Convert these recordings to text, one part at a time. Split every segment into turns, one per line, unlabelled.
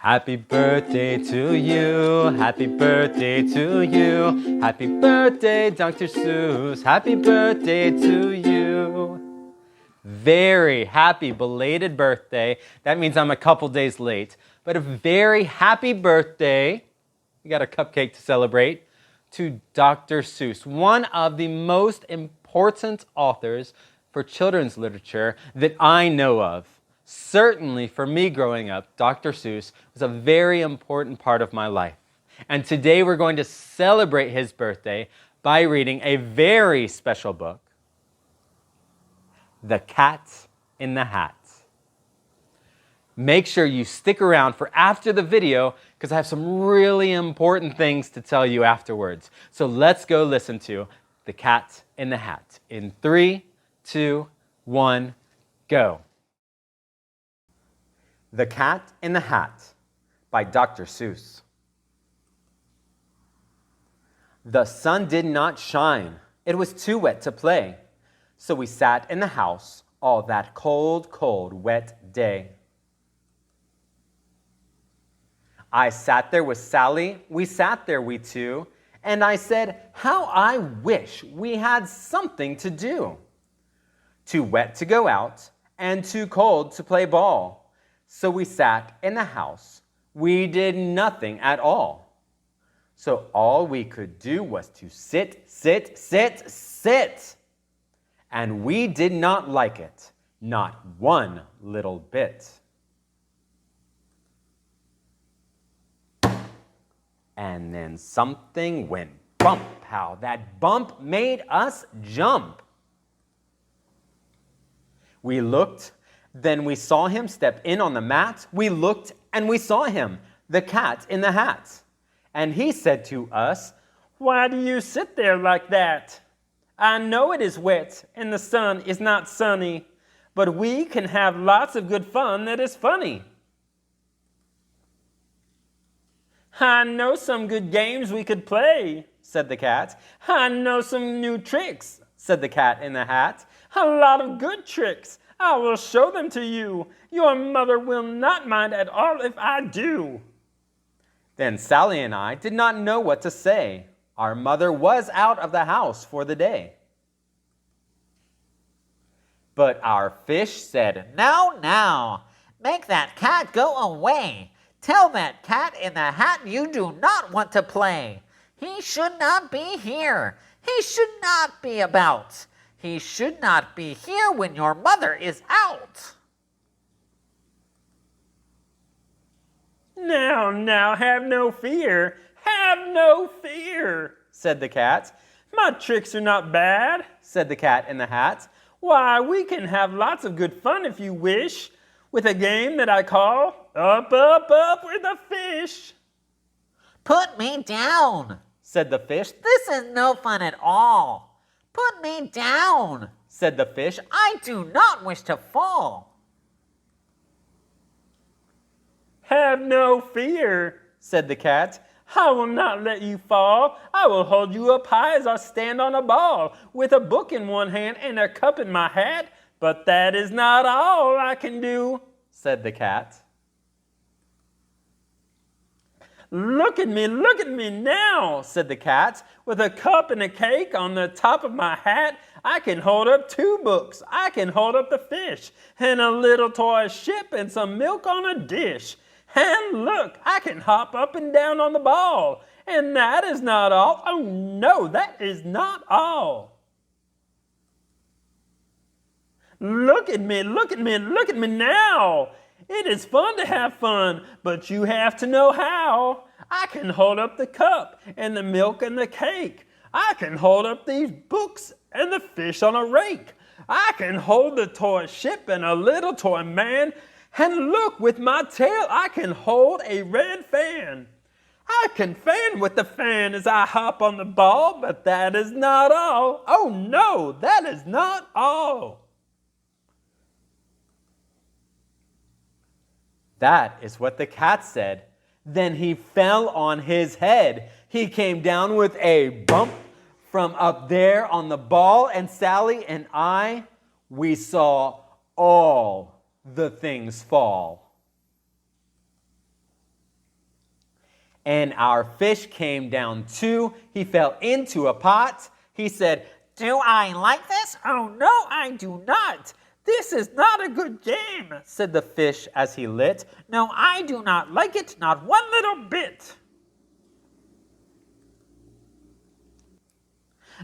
Happy birthday to you, happy birthday to you, happy birthday, Dr. Seuss, happy birthday to you. Very happy belated birthday. That means I'm a couple days late, but a very happy birthday. We got a cupcake to celebrate to Dr. Seuss, one of the most important authors for children's literature that I know of. Certainly for me growing up, Dr. Seuss was a very important part of my life. And today we're going to celebrate his birthday by reading a very special book, The Cat in the Hat. Make sure you stick around for after the video because I have some really important things to tell you afterwards. So let's go listen to The Cat in the Hat in 3, 2, 1, go. The Cat in the Hat by Dr. Seuss. The sun did not shine. It was too wet to play. So we sat in the house all that cold, cold, wet day. I sat there with Sally. We sat there, we two. And I said, how I wish we had something to do. Too wet to go out and too cold to play ball. So we sat in the house. We did nothing at all. So all we could do was to sit, sit, sit, sit. And we did not like it, not one little bit. And then something went bump. How that bump made us jump. We looked. Then we saw him step in on the mat. We looked and we saw him, the cat in the hat. And he said to us, why do you sit there like that? I know it is wet and the sun is not sunny, but we can have lots of good fun that is funny. I know some good games we could play, said the cat. I know some new tricks, said the cat in the hat. A lot of good tricks. I will show them to you. Your mother will not mind at all if I do. Then Sally and I did not know what to say. Our mother was out of the house for the day. But our fish said,
No, no, make that cat go away. Tell that cat in the hat you do not want to play. He should not be here. He should not be about. He should not be here when your mother is out.
Now, have no fear. Have no fear, said the cat. My tricks are not bad, said the cat in the hat. Why, we can have lots of good fun if you wish, with a game that I call Up, Up, Up with a Fish.
Put me down,
said the fish.
This is no fun at all. Put me down,
said the fish.
I do not wish to fall.
Have no fear, said the cat. I will not let you fall. I will hold you up high as I stand on a ball, with a book in one hand and a cup in my hat. But that is not all I can do, said the cat. Look at me now, said the cat. With a cup and a cake on the top of my hat, I can hold up 2 books. I can hold up the fish, and a little toy ship, and some milk on a dish. And look, I can hop up and down on the ball. And that is not all. Oh no, that is not all. Look at me now. It is fun to have fun, but you have to know how. I can hold up the cup and the milk and the cake. I can hold up these books and the fish on a rake. I can hold the toy ship and a little toy man. And look, with my tail, I can hold a red fan. I can fan with the fan as I hop on the ball, but that is not all. Oh no, that is not all.
That is what the cat said. Then he fell on his head. He came down with a bump from up there on the ball, and Sally and I, we saw all the things fall. And our fish came down too. He fell into a pot. He said,
Do I like this?
Oh, no, I do not. This is not a good game,
said the fish as he lit.
No, I do not like it, not one little bit.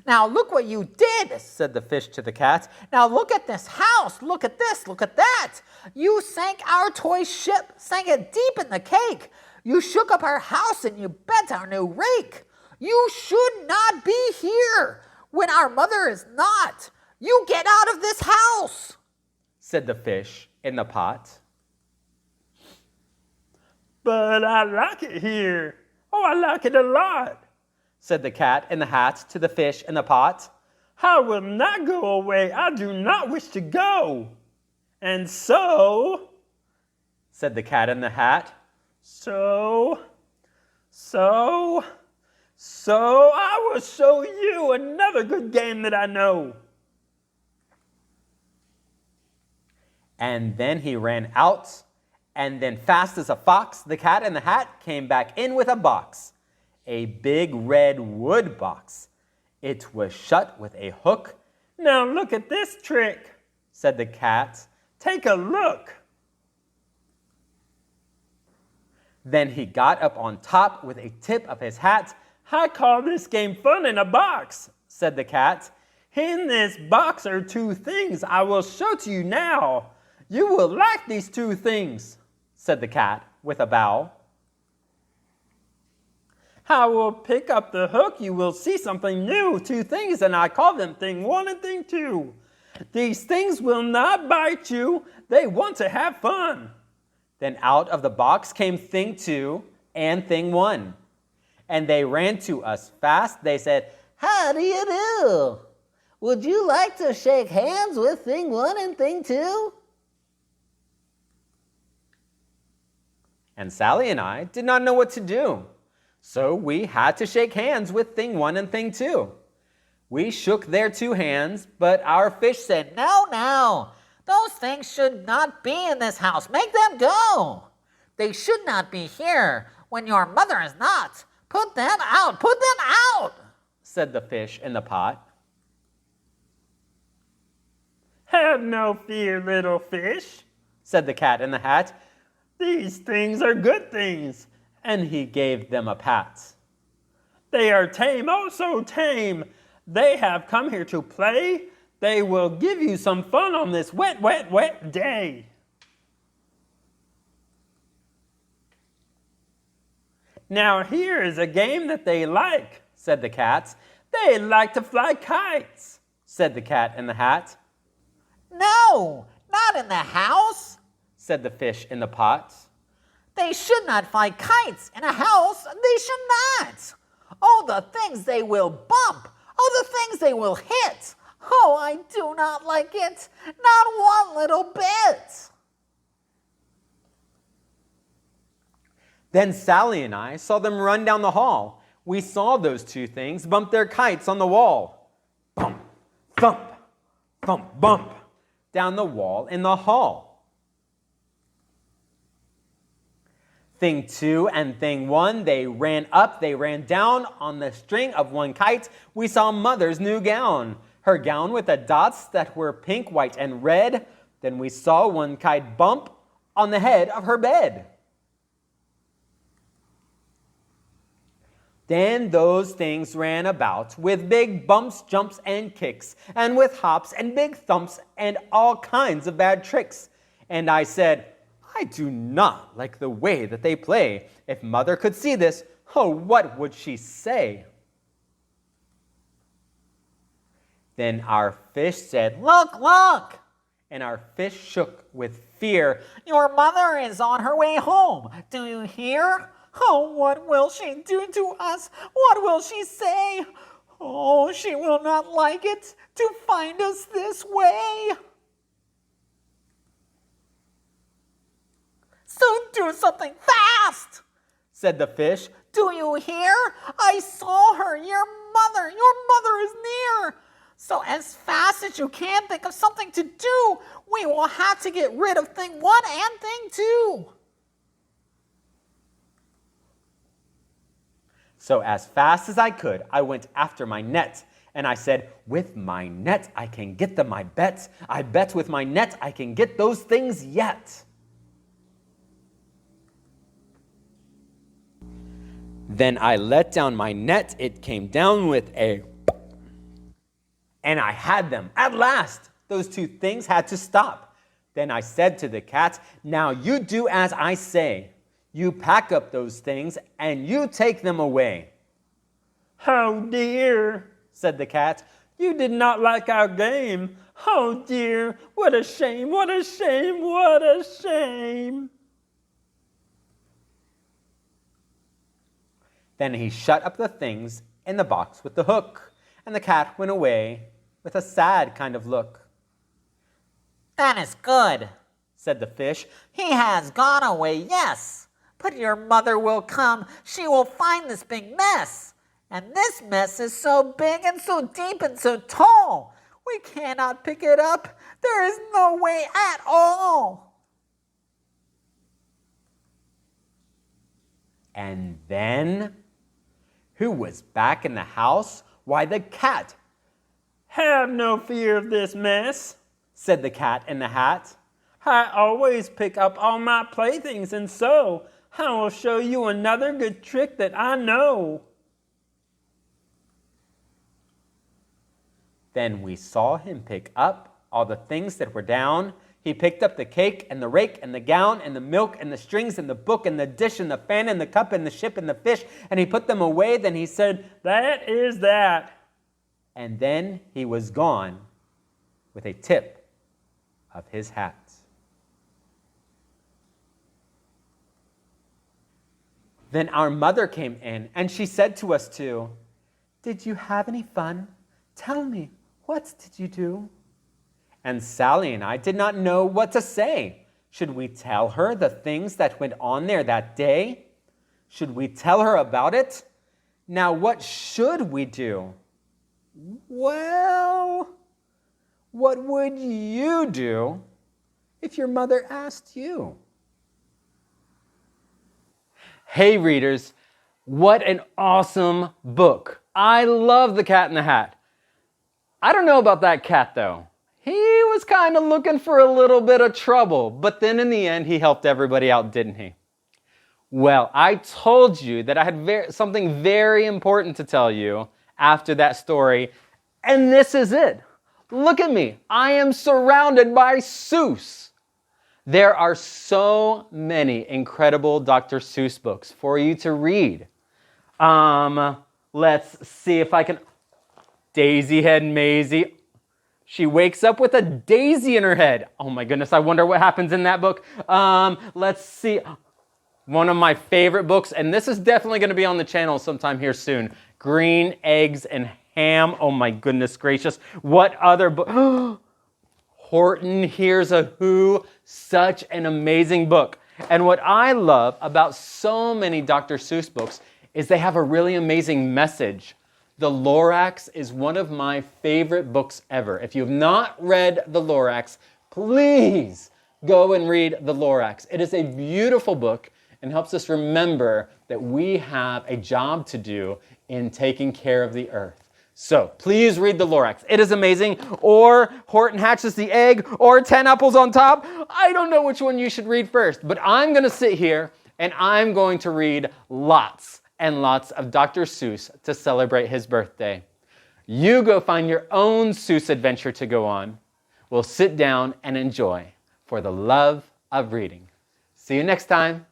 Now look what you did,
said the fish to the cat.
Now look at this house, look at this, look at that. You sank our toy ship, sank it deep in the cake. You shook up our house and you bent our new rake. You should not be here when our mother is not. You get out of this house,
said the fish in the pot.
But I like it here. Oh, I like it a lot,
said the cat in the hat to the fish in the pot.
I will not go away. I do not wish to go. And so,
said the cat in the hat,
so I will show you another good game that I know.
And then he ran out, and then fast as a fox, the cat in the hat came back in with a box, a big red wood box. It was shut with a hook.
Now look at this trick,
said the cat.
Take a look.
Then he got up on top with a tip of his hat.
I call this game fun in a box,
said the cat.
In this box are two things I will show to you now. You will like these two things,
said the cat with a bow.
I will pick up the hook. You will see something new. Two things, and I call them thing one and thing two. These things will not bite you. They want to have fun.
Then out of the box came thing two and thing one. And they ran to us fast. They said,
How do you do? Would you like to shake hands with thing one and thing two?
And Sally and I did not know what to do. So we had to shake hands with thing one and thing two. We shook their two hands, but our fish said,
No. Those things should not be in this house. Make them go. They should not be here when your mother is not. Put them out. Put them out,
said the fish in the pot.
Have no fear, little fish,
said the cat in the hat.
These things are good things.
And he gave them a pat.
They are tame, oh so tame. They have come here to play. They will give you some fun on this wet, wet, wet day. Now here is a game that they like,
said the cat.
They like to fly kites,
said the cat in the hat.
No, not in the house,
said the fish in the pot.
They should not fly kites in a house. They should not. Oh, the things they will bump. Oh, the things they will hit. Oh, I do not like it. Not one little bit.
Then Sally and I saw them run down the hall. We saw those two things bump their kites on the wall. Bump, thump, thump, bump, down the wall in the hall. Thing two and thing one, they ran up, they ran down on the string of one kite. We saw Mother's new gown, her gown with the dots that were pink, white, and red. Then we saw one kite bump on the head of her bed. Then those things ran about with big bumps, jumps, and kicks, and with hops and big thumps and all kinds of bad tricks. And I said, I do not like the way that they play. If Mother could see this, oh, what would she say? Then our fish said,
Look, look.
And our fish shook with fear.
Your mother is on her way home. Do you hear? Oh, what will she do to us? What will she say? Oh, she will not like it to find us this way. So do something fast,
said the fish.
Do you hear? I saw her, your mother is near. So as fast as you can, think of something to do. We will have to get rid of thing one and thing two.
So as fast as I could, I went after my net. And I said, with my net, I can get them, I bet. I bet with my net, I can get those things yet. Then I let down my net. It came down with a... And I had them. At last, those two things had to stop. Then I said to the cat, now you do as I say. You pack up those things and you take them away.
Oh dear, said the cat. You did not like our game. Oh dear, what a shame, what a shame, what a shame.
Then he shut up the things in the box with the hook, and the cat went away with a sad kind of look.
That is good,
said the fish.
he has gone away, yes. But your mother will come. She will find this big mess. And this mess is so big and so deep and so tall. We cannot pick it up. There is no way at all.
And then, who was back in the house? Why, the cat.
Have no fear of this mess,
said the cat in the hat.
I always pick up all my playthings, and so I will show you another good trick that I know.
Then we saw him pick up all the things that were down. He picked up the cake and the rake and the gown and the milk and the strings and the book and the dish and the fan and the cup and the ship and the fish, and he put them away. Then he said,
that is that.
And then he was gone with a tip of his hat. Then our mother came in, and she said to us two, did you have any fun? Tell me, what did you do? And Sally and I did not know what to say. Should we tell her the things that went on there that day? Should we tell her about it? Now, what should we do? Well, what would you do if your mother asked you? Hey, readers, what an awesome book. I love The Cat in the Hat. I don't know about that cat, though. He was kind of looking for a little bit of trouble, but then in the end, he helped everybody out, didn't he? Well, I told you that I had something very important to tell you after that story, and this is it. Look at me. I am surrounded by Seuss. There are so many incredible Dr. Seuss books for you to read. Let's see if I can... Daisy Head Maisie. She wakes up with a daisy in her head. Oh my goodness, I wonder what happens in that book. Let's see. One of my favorite books, and this is definitely going to be on the channel sometime here soon. Green Eggs and Ham. Oh my goodness gracious. What other book? Horton Hears a Who. Such an amazing book. And what I love about so many Dr. Seuss books is they have a really amazing message. The Lorax is one of my favorite books ever. If you have not read The Lorax, please go and read The Lorax. It is a beautiful book and helps us remember that we have a job to do in taking care of the earth. So please read The Lorax. It is amazing. Or Horton Hatches the Egg, or 10 Apples on Top. I don't know which one you should read first, but I'm going to sit here and I'm going to read lots and lots of Dr. Seuss to celebrate his birthday. You go find your own Seuss adventure to go on. We'll sit down and enjoy for the love of reading. See you next time.